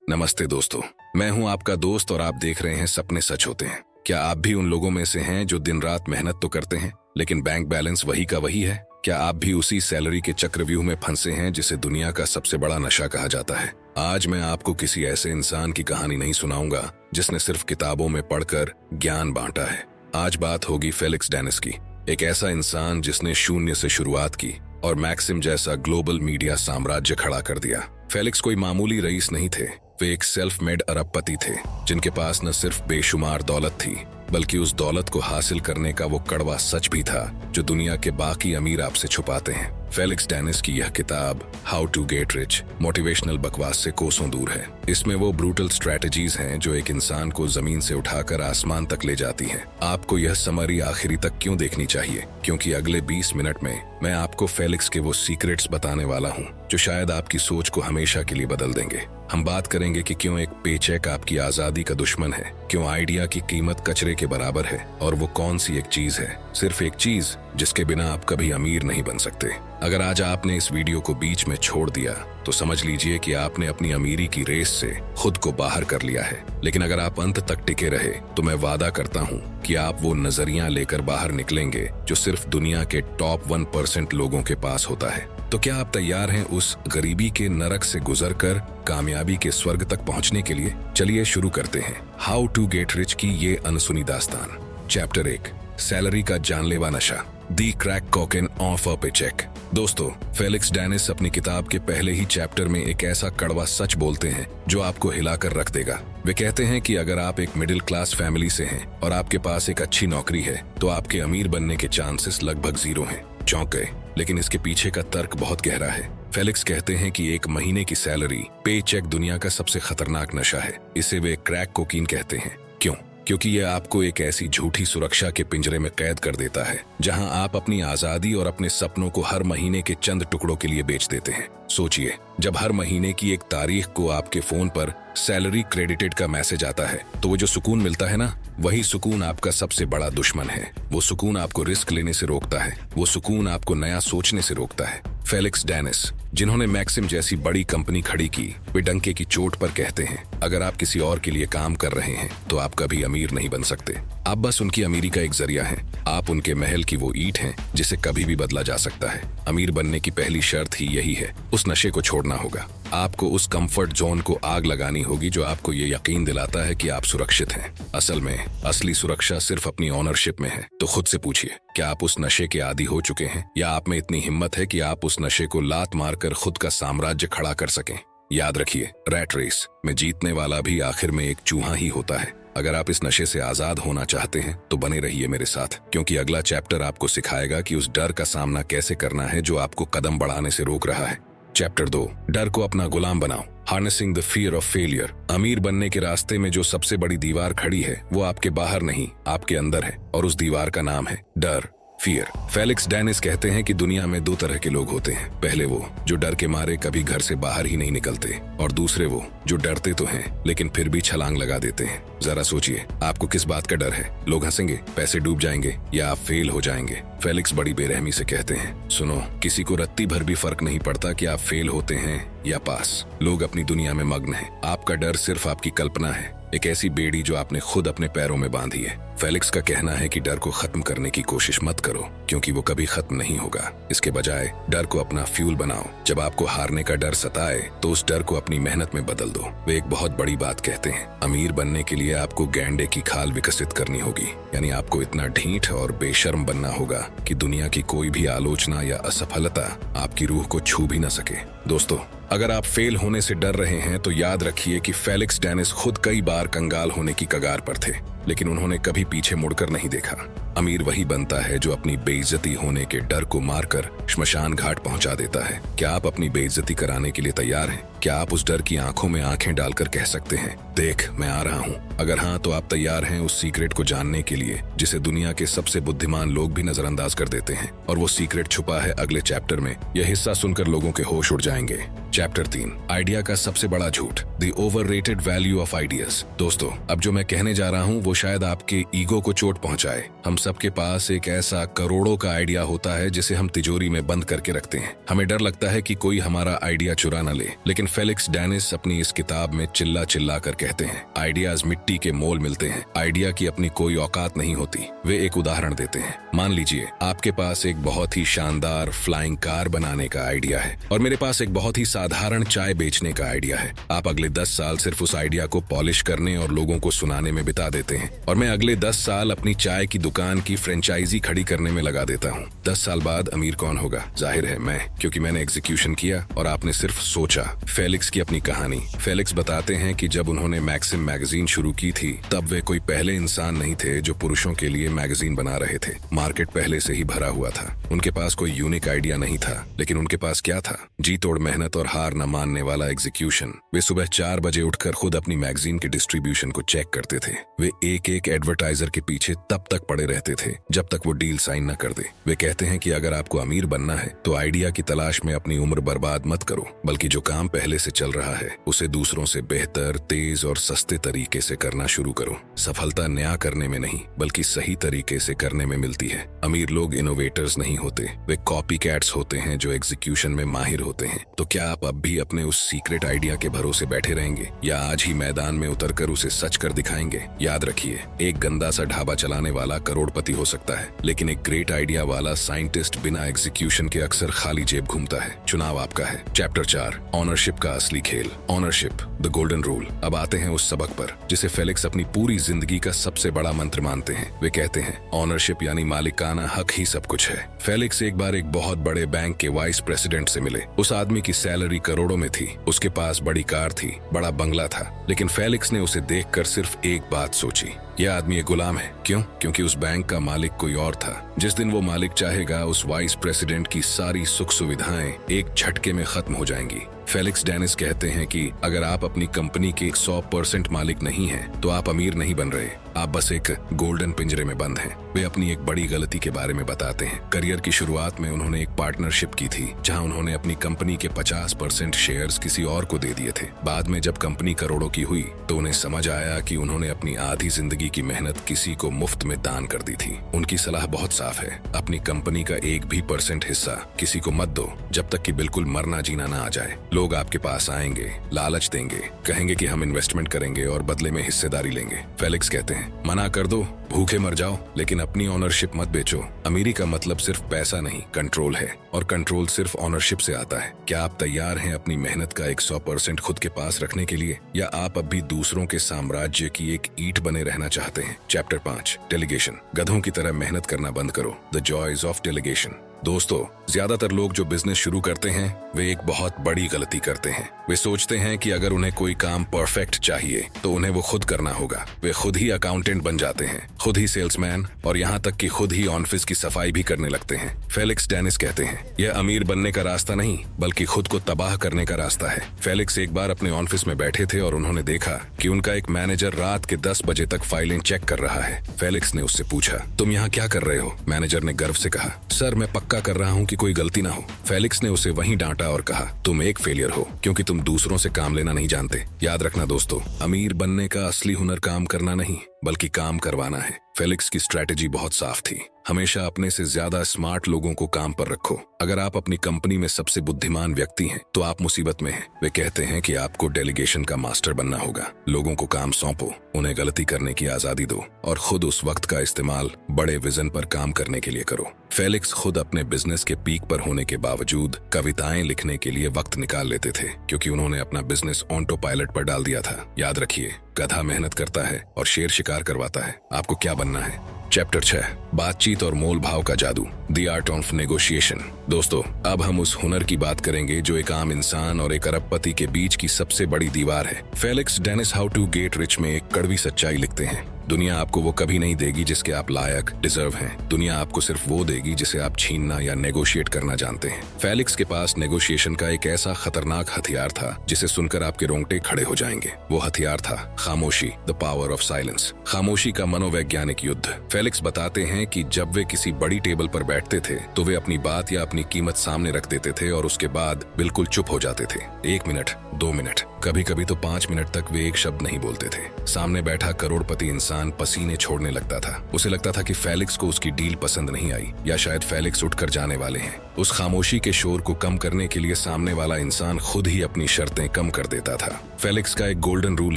नमस्ते दोस्तों, मैं हूं आपका दोस्त और आप देख रहे हैं सपने सच होते हैं। क्या आप भी उन लोगों में से हैं जो दिन रात मेहनत तो करते हैं लेकिन बैंक बैलेंस वही का वही है? क्या आप भी उसी सैलरी के चक्रव्यूह में फंसे हैं जिसे दुनिया का सबसे बड़ा नशा कहा जाता है? आज मैं आपको किसी ऐसे इंसान की कहानी नहीं सुनाऊंगा जिसने सिर्फ किताबों में पढ़कर ज्ञान बांटा है। आज बात होगी फेलिक्स डेनिस की, एक ऐसा इंसान जिसने शून्य से शुरुआत की और मैक्सिम जैसा ग्लोबल मीडिया साम्राज्य खड़ा कर दिया। फेलिक्स कोई मामूली रईस नहीं थे, वे एक सेल्फ मेड अरबपति थे जिनके पास न सिर्फ बेशुमार दौलत थी बल्कि उस दौलत को हासिल करने का वो कड़वा सच भी था जो दुनिया के बाकी अमीर आपसे छुपाते हैं। फेलिक्स डेनिस की यह किताब how to get rich motivational बकवास से कोसों दूर है। इसमें वो ब्रूटल स्ट्रैटेजीज हैं जो एक इंसान को जमीन से उठाकर आसमान तक ले जाती हैं। आपको यह समरी आखिरी तक क्यों देखनी चाहिए, क्योंकि अगले 20 मिनट में मैं आपको फेलिक्स के वो सीक्रेट्स बताने वाला हूँ जो शायद आपकी सोच को हमेशा के लिए बदल देंगे। हम बात करेंगे कि क्यों एक पेचेक आपकी आजादी का दुश्मन है, क्यों आइडिया की कीमत कचरे के बराबर है और वो कौन सी एक चीज है, सिर्फ एक चीज जिसके बिना आप कभी अमीर नहीं बन सकते। अगर आज आपने इस वीडियो को बीच में छोड़ दिया तो समझ लीजिए कि आपने अपनी अमीरी की रेस से खुद को बाहर कर लिया है, लेकिन अगर आप अंत तक टिके रहे तो मैं वादा करता हूँ कि आप वो नजरिया लेकर बाहर निकलेंगे जो सिर्फ दुनिया के टॉप 1% लोगों के पास होता है। तो क्या आप तैयार हैं उस गरीबी के नरक से गुजरकर कामयाबी के स्वर्ग तक पहुंचने के लिए? चलिए शुरू करते हैं हाउ टू गेट रिच की ये अनसुनी दास्तान। चैप्टर 1, सैलरी का जानलेवा नशा, the crack cocaine of a paycheck. दोस्तों, फेलिक्स डेनिस अपनी किताब के पहले ही चैप्टर में एक ऐसा कड़वा सच बोलते हैं जो आपको हिलाकर रख देगा। वे कहते हैं कि अगर आप एक मिडिल क्लास फैमिली से हैं और आपके पास एक अच्छी नौकरी है तो आपके अमीर बनने के चांसेस लगभग 0 हैं। चौंक गए, लेकिन इसके पीछे का तर्क बहुत गहरा है। फेलिक्स कहते हैं कि एक महीने की सैलरी पे चेक दुनिया का सबसे खतरनाक नशा है। इसे वे क्रैक कोकीन कहते हैं। क्यों? क्योंकि यह आपको एक ऐसी झूठी सुरक्षा के पिंजरे में कैद कर देता है जहां आप अपनी आजादी और अपने सपनों को हर महीने के चंद टुकड़ों के लिए बेच देते हैं। सोचिए, जब हर महीने की एक तारीख को आपके फोन पर सैलरी क्रेडिटेड का मैसेज आता है तो वो जो सुकून मिलता है ना, वही सुकून आपका सबसे बड़ा दुश्मन है। वो सुकून आपको रिस्क लेने से रोकता है, वो सुकून आपको नया सोचने से रोकता है। फेलिक्स डेनिस, जिन्होंने मैक्सिम जैसी बड़ी कंपनी खड़ी की, वे डंके की चोट पर कहते हैं अगर आप किसी और के लिए काम कर रहे हैं तो आप कभी अमीर नहीं बन सकते। आप बस उनकी अमीरी का एक जरिया हैं। आप उनके महल की वो ईंट हैं जिसे कभी भी बदला जा सकता है। अमीर बनने की पहली शर्त ही यही है, उस नशे को छोड़ना होगा। आपको उस कंफर्ट जोन को आग लगानी होगी जो आपको ये यकीन दिलाता है कि आप सुरक्षित हैं। असल में असली सुरक्षा सिर्फ अपनी ओनरशिप में है। तो खुद से पूछिए, क्या आप उस नशे के आदी हो चुके हैं या आप में इतनी हिम्मत है कि आप उस नशे को लात मारकर खुद का साम्राज्य खड़ा कर सकें? याद रखिए, रैट रेस में जीतने वाला भी आखिर में एक चूहा ही होता है। अगर आप इस नशे से आजाद होना चाहते हैं तो बने रहिए मेरे साथ, क्योंकि अगला चैप्टर आपको सिखाएगा कि उस डर का सामना कैसे करना है जो आपको कदम बढ़ाने से रोक रहा है। चैप्टर 2, डर को अपना गुलाम बनाओ, harnessing the fear of failure. अमीर बनने के रास्ते में जो सबसे बड़ी दीवार खड़ी है वो आपके बाहर नहीं, आपके अंदर है, और उस दीवार का नाम है डर, फियर। फेलिक्स डेनिस कहते हैं कि दुनिया में 2 तरह के लोग होते हैं। पहले वो जो डर के मारे कभी घर से बाहर ही नहीं निकलते, और दूसरे वो जो डरते तो हैं लेकिन फिर भी छलांग लगा देते हैं। जरा सोचिए, आपको किस बात का डर है? लोग हंसेंगे, पैसे डूब जाएंगे, या आप फेल हो जाएंगे? फेलिक्स बड़ी बेरहमी से कहते हैं, सुनो, किसी को रत्ती भर भी फर्क नहीं पड़ता कि आप फेल होते हैं या पास। लोग अपनी दुनिया में मग्न हैं। आपका डर सिर्फ आपकी कल्पना है, एक ऐसी बेड़ी जो आपने खुद अपने पैरों में बांधी है। फेलिक्स का कहना है कि डर को खत्म करने की कोशिश मत करो, क्योंकि वो कभी खत्म नहीं होगा। इसके बजाय डर को अपना फ्यूल बनाओ। जब आपको हारने का डर सताए तो उस डर को अपनी मेहनत में बदल दो। वे एक बहुत बड़ी बात कहते हैं, अमीर बनने के लिए आपको गैंडे की खाल विकसित करनी होगी, यानी आपको इतना ढीठ और बेशर्म बनना होगा कि दुनिया की कोई भी आलोचना या असफलता आपकी रूह को छू भी न सके। दोस्तों, अगर आप फेल होने से डर रहे हैं तो याद रखिए कि फेलिक्स डेनिस खुद कई बार कंगाल होने की कगार पर थे, लेकिन उन्होंने कभी पीछे मुड़कर नहीं देखा। अमीर वही बनता है जो अपनी बेइज्जती होने के डर को मारकर श्मशान घाट पहुंचा देता है। क्या आप अपनी बेइज्जती कराने के लिए तैयार हैं? क्या आप उस डर की आंखों में आंखें डालकर कह सकते हैं, देख मैं आ रहा हूं? अगर हाँ, तो आप तैयार हैं उस सीक्रेट को जानने के लिए जिसे दुनिया के सबसे बुद्धिमान लोग भी नजरअंदाज कर देते हैं। और वो सीक्रेट छुपा है अगले चैप्टर में। यह हिस्सा सुनकर लोगों के होश उड़ जाएंगे। चैप्टर 3, आइडिया का सबसे बड़ा झूठ, the overrated value of ideas. दोस्तों, अब जो मैं कहने जा रहा हूँ वो शायद आपके ईगो को चोट पहुंचाए। हम सबके पास एक ऐसा करोड़ों का आइडिया होता है जिसे हम तिजोरी में बंद करके रखते हैं। हमें डर लगता है कि कोई हमारा आइडिया चुरा न ले, लेकिन फेलिक्स डेनिस अपनी इस किताब में चिल्ला चिल्ला कर कहते हैं, आइडियाज मिट्टी के मोल मिलते हैं, आइडिया की अपनी कोई औकात नहीं होती। वे एक उदाहरण देते हैं, मान लीजिए आपके पास एक बहुत ही शानदार फ्लाइंग कार बनाने का आइडिया है और मेरे पास एक बहुत ही साधारण चाय बेचने का आइडिया है। आप अगले 10 साल सिर्फ उस आइडिया को पॉलिश करने और लोगों को सुनाने में बिता देते हैं और मैं अगले 10 साल अपनी चाय की दुकान की फ्रेंचाइजी खड़ी करने में लगा देता हूँ। 10 साल बाद अमीर कौन होगा? जाहिर है मैं, क्योंकि मैंने एग्जीक्यूशन किया और आपने सिर्फ सोचा। फेलिक्स की अपनी कहानी। फेलिक्स बताते हैं कि जब उन्होंने मैक्सिम मैगजीन शुरू की थी तब वे कोई पहले इंसान नहीं थे जो पुरुषों के लिए मैगजीन बना रहे थे। मार्केट पहले से ही भरा हुआ था। उनके पास कोई यूनिक आइडिया नहीं था, लेकिन उनके पास क्या था? जी तोड़ मेहनत और हार न मानने वाला एग्जीक्यूशन। वे सुबह 4 बजे उठकर खुद अपनी मैगजीन के डिस्ट्रीब्यूशन को चेक करते थे। वे एक एक एडवर्टाइजर के पीछे तब तक पड़े रहते थे जब तक वो डील साइन न कर दे। वे कहते हैं कि अगर आपको अमीर बनना है तो आइडिया की तलाश में अपनी उम्र बर्बाद मत करो, बल्कि जो काम पहले से चल रहा है उसे दूसरों से बेहतर, तेज और सस्ते तरीके से करना शुरू करो। सफलता नया करने में नहीं बल्कि सही तरीके से करने में मिलती है। अमीर लोग इनोवेटर्स नहीं होते, वे कॉपी कैट्स होते हैं जो एग्जीक्यूशन में माहिर होते हैं। तो क्या आप अब भी अपने उस सीक्रेट आइडिया के भरोसे बैठे रहेंगे या आज ही मैदान में उतरकर उसे सच कर दिखाएंगे? याद रखिए, एक गंदा सा ढाबा चलाने वाला करोड़पति हो सकता है, लेकिन एक ग्रेट आइडिया वाला साइंटिस्ट बिना एग्जीक्यूशन के अक्सर खाली जेब घूमता है। चुनाव आपका है। चैप्टर 4, ऑनरशिप का असली खेल। Ownership, the golden rule. अब आते हैं उस सबक पर जिसे फेलिक्स अपनी पूरी जिंदगी का सबसे बड़ा मंत्र मानते हैं। वे कहते हैं, ऑनरशिप यानी मालिकाना हक ही सब कुछ है। फेलिक्स एक बार एक बहुत बड़े बैंक के वाइस प्रेसिडेंट से मिले। उस आदमी की सैलरी करोड़ों में थी, उसके पास बड़ी कार थी, बड़ा बंगला था, लेकिन फेलिक्स ने उसे देखकर सिर्फ एक बात सोची, यह आदमी एक गुलाम है। क्यों? क्योंकि उस बैंक का मालिक कोई और था। जिस दिन वो मालिक चाहेगा उस वाइस प्रेसिडेंट की सारी सुख सुविधाएं एक झटके में खत्म हो जाएंगी। फेलिक्स डेनिस कहते हैं कि अगर आप अपनी कंपनी के 100% मालिक नहीं हैं, तो आप अमीर नहीं बन रहे, आप बस एक गोल्डन पिंजरे में बंद हैं। वे अपनी एक बड़ी गलती के बारे में बताते हैं। करियर की शुरुआत में उन्होंने एक पार्टनरशिप की थी जहां उन्होंने अपनी कंपनी के 50% शेयर्स किसी और को दे दिए थे। बाद में जब कंपनी करोड़ों की हुई तो उन्हें समझ आया कि उन्होंने अपनी आधी जिंदगी की मेहनत किसी को मुफ्त में दान कर दी थी। उनकी सलाह बहुत साफ है, अपनी कंपनी का 1% हिस्सा किसी को मत दो जब तक कि बिल्कुल मरना जीना ना आ जाए। लोग आपके पास आएंगे, लालच देंगे, कहेंगे कि हम इन्वेस्टमेंट करेंगे और बदले में हिस्सेदारी लेंगे। फेलिक्स कहते हैं, मना कर दो, भूखे मर जाओ, लेकिन अपनी ऑनरशिप मत बेचो। अमीरी का मतलब सिर्फ पैसा नहीं, कंट्रोल है, और कंट्रोल सिर्फ ऑनरशिप से आता है। क्या आप तैयार हैं अपनी मेहनत का 100% खुद के पास रखने के लिए, या आप अब भी दूसरों के साम्राज्य की एक ईंट बने रहना चाहते हैं? Chapter 5, delegation. गधों की तरह मेहनत करना बंद करो। The joys of delegation. दोस्तों, ज्यादातर लोग जो बिजनेस शुरू करते हैं वे एक बहुत बड़ी गलती करते हैं। वे सोचते हैं कि अगर उन्हें कोई काम परफेक्ट चाहिए तो उन्हें वो खुद करना होगा। वे खुद ही अकाउंटेंट बन जाते हैं, खुद ही सेल्समैन, और यहाँ तक कि खुद ही ऑफिस की सफाई भी करने लगते हैं। फेलिक्स डेनिस कहते हैं, यह अमीर बनने का रास्ता नहीं बल्कि खुद को तबाह करने का रास्ता है। फेलिक्स एक बार अपने ऑफिस में बैठे थे और उन्होंने देखा कि उनका एक मैनेजर रात के 10 बजे तक फाइलें चेक कर रहा है। फेलिक्स ने उससे पूछा, तुम यहाँ क्या कर रहे हो? मैनेजर ने गर्व से कहा, सर मैं पक्का कर रहा हूँ कि कोई गलती ना हो। फेलिक्स ने उसे वहीं डांटा और कहा, तुम एक फेलियर हो क्योंकि तुम दूसरों से काम लेना नहीं जानते। याद रखना दोस्तों, अमीर बनने का असली हुनर काम करना नहीं बल्कि काम करवाना है। फेलिक्स की स्ट्रैटेजी बहुत साफ थी, हमेशा अपने से ज्यादा स्मार्ट लोगों को काम पर रखो। अगर आप अपनी कंपनी में सबसे बुद्धिमान व्यक्ति हैं तो आप मुसीबत में हैं। वे कहते हैं कि आपको डेलीगेशन का मास्टर बनना होगा। लोगों को काम सौंपो, उन्हें गलती करने की आजादी दो और खुद उस वक्त का इस्तेमाल बड़े विजन पर काम करने के लिए करो। फेलिक्स खुद अपने बिजनेस के पीक पर होने के बावजूद कविताएं लिखने के लिए वक्त निकाल लेते थे, क्योंकि उन्होंने अपना बिजनेस ऑटो पायलट पर डाल दिया था। याद रखिए, गधा मेहनत करता है और शेर शिकार करवाता है। आपको क्या बनना है? चैप्टर 6, बातचीत और मोल भाव का जादू। The art of negotiation. दोस्तों, अब हम उस हुनर की बात करेंगे जो एक आम इंसान और एक अरबपति के बीच की सबसे बड़ी दीवार है। Felix Dennis how to get rich में एक कड़वी सच्चाई लिखते हैं, दुनिया आपको वो कभी नहीं देगी जिसके आप लायक, डिजर्व हैं। दुनिया आपको सिर्फ वो देगी जिसे आप छीनना या नेगोशिएट करना जानते हैं। फेलिक्स के पास नेगोशिएशन का एक ऐसा खतरनाक हथियार था जिसे सुनकर आपके रोंगटे खड़े हो जाएंगे। वो हथियार था खामोशी, द पावर ऑफ साइलेंस। खामोशी का मनोवैज्ञानिक युद्ध। फेलिक्स बताते हैं कि जब वे किसी बड़ी टेबल पर बैठते थे तो वे अपनी बात या अपनी कीमत सामने रख देते थे और उसके बाद बिल्कुल चुप हो जाते थे। 1 मिनट, 2 मिनट, कभी कभी तो 5 मिनट तक वे एक शब्द नहीं बोलते थे। सामने बैठा करोड़पति इंसान पसीने छोड़ने लगता था। उसे लगता था कि फेलिक्स को उसकी डील पसंद नहीं आई या शायद फेलिक्स उठकर जाने वाले हैं। उस खामोशी के शोर को कम करने के लिए सामने वाला इंसान खुद ही अपनी शर्तें कम कर देता था। फेलिक्स का एक गोल्डन रूल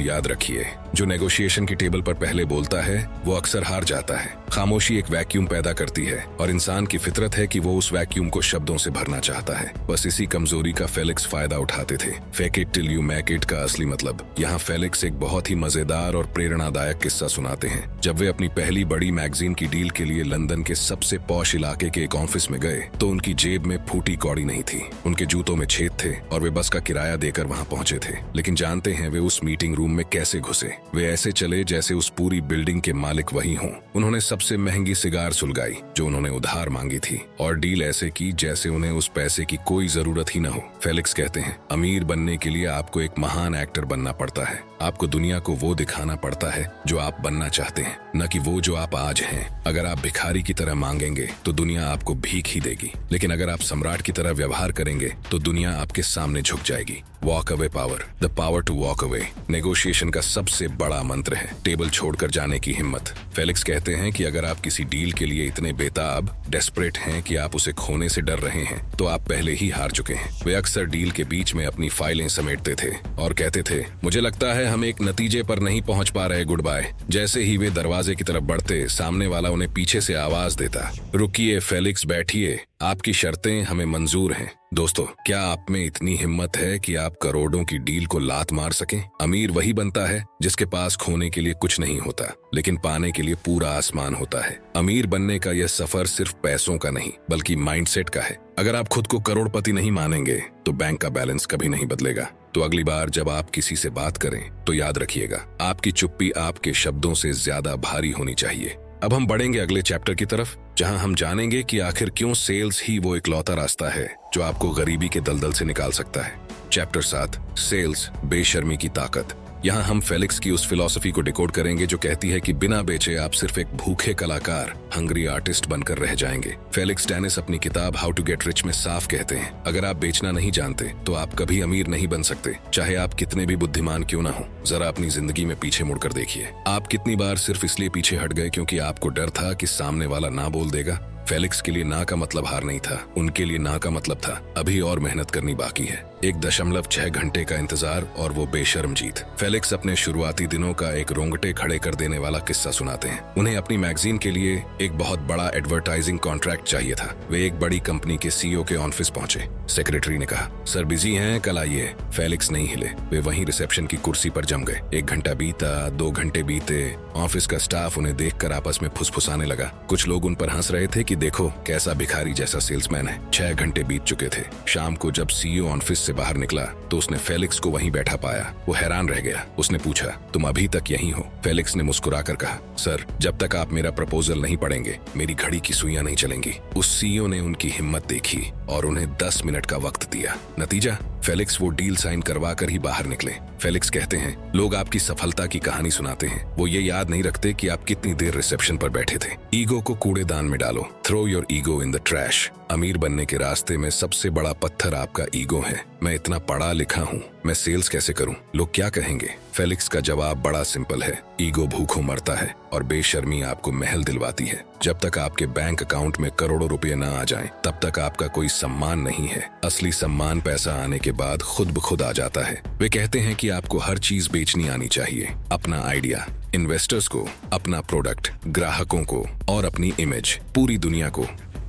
याद रखिए, जो नेगोशिएशन की टेबल पर पहले बोलता है वो अक्सर हार जाता है। खामोशी एक वैक्यूम पैदा करती है और इंसान की फितरत है कि वो उस वैक्यूम को शब्दों से भरना चाहता है। बस इसी कमजोरी का फेलिक्स फायदा उठाते थे। Fake it till you make it का असली मतलब। यहाँ फेलिक्स एक बहुत ही मजेदार और प्रेरणादायक किस्सा सुनाते हैं। जब वे अपनी पहली बड़ी मैगजीन की डील के लिए लंदन के सबसे पॉश इलाके के एक ऑफिस में गए तो उनकी जेब में फूटी कौड़ी नहीं थी, उनके जूतों में छेद थे और वे बस का किराया देकर वहां पहुंचे थे। लेकिन जानते हैं वे उस मीटिंग रूम में कैसे घुसे? वे ऐसे चले जैसे उस पूरी बिल्डिंग के मालिक वही हों। उन्होंने सबसे महंगी सिगार सुलगाई जो उन्होंने उधार मांगी थी और डील ऐसे की जैसे उन्हें उस पैसे की कोई जरूरत ही न हो। फेलिक्स कहते हैं, अमीर बनने के लिए आपको एक महान एक्टर बनना पड़ता है। आपको दुनिया को वो दिखाना पड़ता है जो आप बनना चाहते हैं, न कि वो जो आप आज हैं। अगर आप भिखारी की तरह मांगेंगे तो दुनिया आपको भीख ही देगी, लेकिन अगर आप सम्राट की तरह व्यवहार करेंगे तो दुनिया आपके सामने झुक जाएगी। Walk away power, the power to walk away negotiation का सबसे बड़ा मंत्र है। टेबल छोड़कर जाने की हिम्मत। फेलिक्स कहते हैं कि अगर आप किसी डील के लिए इतने बेताब, डेस्परेट हैं कि आप उसे खोने से डर रहे हैं तो आप पहले ही हार चुके हैं। वे अक्सर डील के बीच में अपनी फाइलें समेटते थे और कहते थे, मुझे लगता है हम एक नतीजे पर नहीं पहुंच पा रहे, गुड बाय। जैसे ही वे दरवाजे की तरफ बढ़ते, सामने वाला उन्हें पीछे से आवाज देता, रुकिए फेलिक्स, बैठिए, आपकी शर्तें हमें मंजूर हैं। दोस्तों, क्या आप में इतनी हिम्मत है कि आप करोड़ों की डील को लात मार सकें? अमीर वही बनता है जिसके पास खोने के लिए कुछ नहीं होता लेकिन पाने के लिए पूरा आसमान होता है। अमीर बनने का यह सफर सिर्फ पैसों का नहीं बल्कि माइंडसेट का है। अगर आप खुद को करोड़पति नहीं मानेंगे तो बैंक का बैलेंस कभी नहीं बदलेगा। तो अगली बार जब आप किसी से बात करें तो याद रखिएगा, आपकी चुप्पी आपके शब्दों से ज्यादा भारी होनी चाहिए। अब हम बढ़ेंगे अगले चैप्टर की तरफ, जहां हम जानेंगे कि आखिर क्यों सेल्स ही वो इकलौता रास्ता है जो आपको गरीबी के दलदल से निकाल सकता है। चैप्टर 7, सेल्स, बेशर्मी की ताकत। यहाँ हम फेलिक्स की उस फिलॉसफी को डिकोड करेंगे जो कहती है कि बिना बेचे आप सिर्फ एक भूखे कलाकार, हंग्री आर्टिस्ट बनकर रह जाएंगे। फेलिक्स डेनिस अपनी किताब हाउ टू गेट रिच में साफ कहते हैं, अगर आप बेचना नहीं जानते तो आप कभी अमीर नहीं बन सकते, चाहे आप कितने भी बुद्धिमान क्यों ना हो। जरा अपनी जिंदगी में पीछे मुड़कर देखिए, आप कितनी बार सिर्फ इसलिए पीछे हट गए क्योंकि आपको डर था कि सामने वाला ना बोल देगा। फेलिक्स के लिए ना का मतलब हार नहीं था, उनके लिए ना का मतलब था अभी और मेहनत करनी बाकी है। 1.6 घंटे का इंतजार और वो बेशर्म जीत। फेलिक्स अपने शुरुआती दिनों का एक रोंगटे खड़े कर देने वाला किस्सा सुनाते हैं। उन्हें अपनी मैगजीन के लिए एक बहुत बड़ा एडवर्टाइजिंग कॉन्ट्रैक्ट चाहिए था। वे एक बड़ी कंपनी के सीईओ के ऑफिस पहुंचे। सेक्रेटरी ने कहा, सर बिजी हैं, कल आइए। फेलिक्स नहीं हिले, वे वहीं रिसेप्शन की कुर्सी पर जम गए। 1 घंटा बीता, 2 घंटे बीते, ऑफिस का स्टाफ उन्हें देखकर आपस में फुसफुसाने लगा। कुछ लोग उन पर हंस रहे थे कि देखो कैसा भिखारी जैसा सेल्समैन है। 6 घंटे बीत चुके थे। शाम को जब सीईओ ऑफिस से बाहर निकला तो उसने फेलिक्स को वहीं बैठा पाया। वो हैरान रह गया। उसने पूछा, तुम अभी तक यहीं हो? फेलिक्स ने मुस्कुराकर कहा, सर जब तक आप मेरा प्रपोजल नहीं पढ़ेंगे मेरी घड़ी की सुइयां नहीं चलेंगी। उस सीईओ ने उनकी हिम्मत देखी और उन्हें 10 मिनट का वक्त दिया। नतीजा, फेलिक्स वो डील साइन करवा कर ही बाहर निकले। फेलिक्स कहते हैं, लोग आपकी सफलता की कहानी सुनाते हैं, वो ये याद नहीं रखते कि आप कितनी देर रिसेप्शन पर बैठे थे। ईगो को कूड़ेदान में डालो, throw your ego in the trash. अमीर बनने के रास्ते में सबसे बड़ा पत्थर आपका ईगो है। मैं इतना पढ़ा लिखा हूँ, मैं सेल्स कैसे करूँ, लोग क्या कहेंगे? फेलिक्स का जवाब बड़ा सिंपल है, ईगो भूखों मरता है और बेशर्मी आपको महल दिलवाती है। जब तक आपके बैंक अकाउंट में करोड़ों रुपए न आ जाएं, तब तक आपका कोई सम्मान नहीं है। असली सम्मान पैसा आने के बाद खुद ब खुद आ जाता है। वे कहते हैं कि आपको हर चीज बेचनी आनी चाहिए, अपना आइडिया, इन्वेस्टर्स को, अपना प्रोडक्ट, ग्राहकों को और अपनी इमेज, पूरी दुनिया को।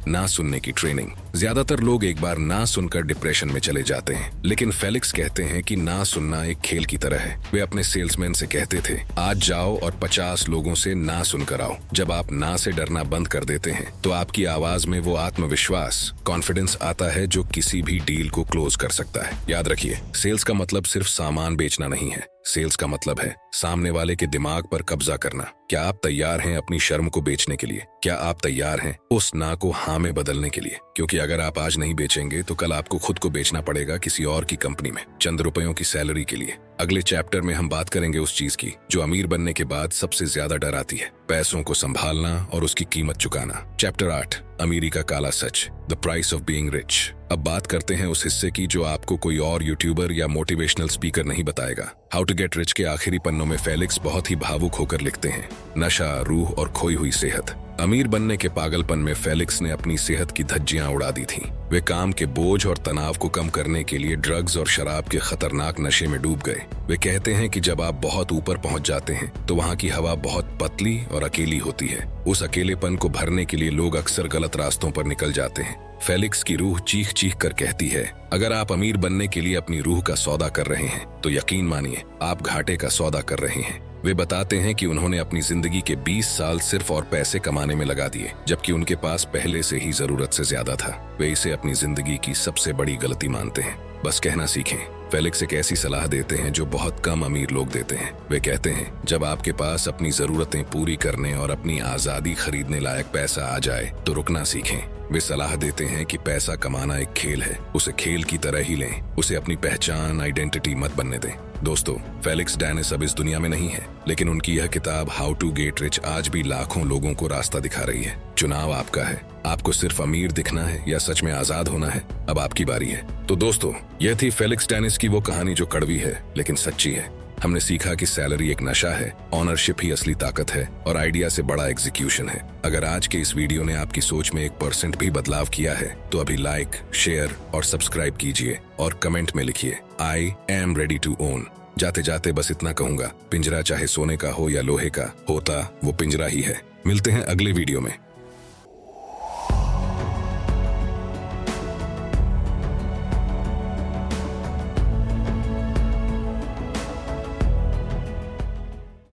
ना सुनने की ट्रेनिंग। ज्यादातर लोग एक बार ना सुनकर डिप्रेशन में चले जाते हैं, लेकिन फेलिक्स कहते हैं कि ना सुनना एक खेल की तरह है। वे अपने सेल्समैन से कहते थे, आज जाओ और 50 लोगों से ना सुनकर आओ। जब आप ना से डरना बंद कर देते हैं तो आपकी आवाज में वो आत्मविश्वास, कॉन्फिडेंस आता है जो किसी भी डील को क्लोज कर सकता है। याद रखिए, सेल्स का मतलब सिर्फ सामान बेचना नहीं है, सेल्स का मतलब है सामने वाले के दिमाग पर कब्जा करना। क्या आप तैयार हैं अपनी शर्म को बेचने के लिए? क्या आप तैयार हैं उस ना को हाँ में बदलने के लिए? क्योंकि अगर आप आज नहीं बेचेंगे तो कल आपको खुद को बेचना पड़ेगा किसी और की कंपनी में, चंद रुपयों की सैलरी के लिए। अगले चैप्टर में हम बात करेंगे उस चीज की जो अमीर बनने के बाद सबसे ज्यादा डर आती है, पैसों को संभालना और उसकी कीमत चुकाना। चैप्टर 8, अमीरी का काला सच, the price of being rich. अब बात करते हैं उस हिस्से की जो आपको कोई और यूट्यूबर या मोटिवेशनल स्पीकर नहीं बताएगा। हाउ टू गेट रिच के आखिरी पन्नों में फेलिक्स बहुत ही भावुक होकर लिखते हैं, नशा, रूह और खोई हुई सेहत, अमीर बनने के पागलपन में फेलिक्स ने अपनी सेहत की धज्जियां उड़ा दी थीं। वे काम के बोझ और तनाव को कम करने के लिए ड्रग्स और शराब के खतरनाक नशे में डूब गए। वे कहते हैं कि जब आप बहुत ऊपर पहुंच जाते हैं तो वहां की हवा बहुत पतली और अकेली होती है। उस अकेलेपन को भरने के लिए लोग अक्सर गलत रास्तों पर निकल जाते हैं। फेलिक्स की रूह चीख चीख कर कहती है, अगर आप अमीर बनने के लिए अपनी रूह का सौदा कर रहे हैं तो यकीन मानिए आप घाटे का सौदा कर रहे हैं। वे बताते हैं कि उन्होंने अपनी जिंदगी के 20 साल सिर्फ और पैसे कमाने में लगा दिए, जबकि उनके पास पहले से ही जरूरत से ज्यादा था। वे इसे अपनी जिंदगी की सबसे बड़ी गलती मानते हैं। बस कहना सीखें। फेलिक्स एक ऐसी सलाह देते हैं जो बहुत कम अमीर लोग देते हैं। वे कहते हैं, जब आपके पास अपनी जरूरतें पूरी करने और अपनी आजादी खरीदने लायक पैसा आ जाए तो रुकना सीखें। वे सलाह देते हैं कि पैसा कमाना एक खेल है, उसे खेल की तरह ही लें, उसे अपनी पहचान आइडेंटिटी मत बनने दें। दोस्तों, फेलिक्स डैनिस अब इस दुनिया में नहीं है, लेकिन उनकी यह किताब हाउ टू गेट रिच आज भी लाखों लोगों को रास्ता दिखा रही है। चुनाव आपका है, आपको सिर्फ अमीर दिखना है या सच में आजाद होना है, अब आपकी बारी है। तो दोस्तों, यह थी फेलिक्स डैनिस की वो कहानी जो कड़वी है लेकिन सच्ची है। हमने सीखा कि सैलरी एक नशा है, ऑनरशिप ही असली ताकत है और आइडिया से बड़ा एग्जीक्यूशन है। अगर आज के इस वीडियो ने आपकी सोच में 1% भी बदलाव किया है तो अभी लाइक, शेयर और सब्सक्राइब कीजिए और कमेंट में लिखिए I am ready to own. जाते जाते बस इतना कहूंगा, पिंजरा चाहे सोने का हो या लोहे का, होता वो पिंजरा ही है। मिलते हैं अगले वीडियो में।